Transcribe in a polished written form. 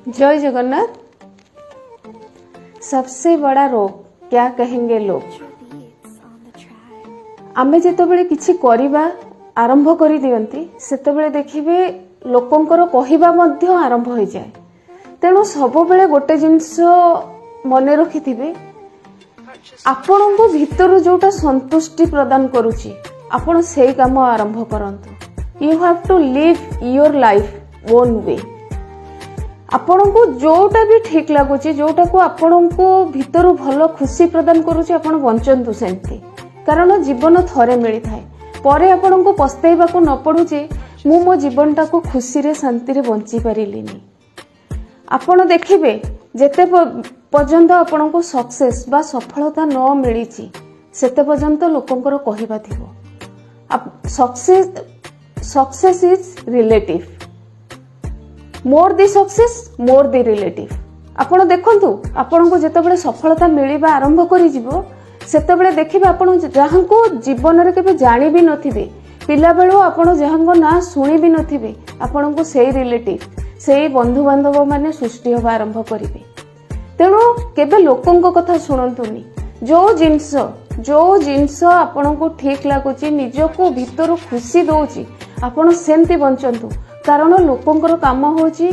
जय जगन्नाथ। सबसे बड़ा रोग क्या कहेंगे लोग। आमे जेतेबेले किछि करिबा आरंभ करि दियंती सेतेबेले देखिबे लोकंकर कहिबा मध्य आरंभ हो जाए। तेणु सब बेले गोटे जिंस मने रखिथिबे आपण को भीतर जोटा संतुष्टि प्रदान करूची आपण सेही काम आरंभ करंतु। You have to live your life own way. आपण को जोटा भी ठीक लगुची जोटा को आपण को भीतर भल खुशी प्रदान करूची आपण बंचंतु सेंती। कारण जीवन थरे मिली थाए परे आपण को पस्ताइबा को न पड़ुचे मु मो जीवनटा को खुशी रे शांति रे बंची पारिलिनी। आपण देखिबे जेते पर्यंत आपण को सक्सेस बा सफलता न मिलीची सेते पर्यंत लोकंकर कहिबा थिबो। Success is relative. More the success more the relative. आपण देखंतु आपण को जेतेबेले सफलता मिलिबा आरंभ करि जिवो सेतेबेले देखिबे आपण जहां को जीवन रे केबे जानि भी नथिबे पिला बेलो आपण जहां को ना सुनि भी नथिबे आपण को सेही रिलेटिव सेही बंधु बांधव माने सृष्टि होबा आरंभ करिवे। तेणु केबे लोकंक कथा सुनंतुनी। जो जिंस आपण को ठीक लागुची निजको भीतर खुशी दोची आपण सेंती बंचंतु। कारण लोकंकर काम होची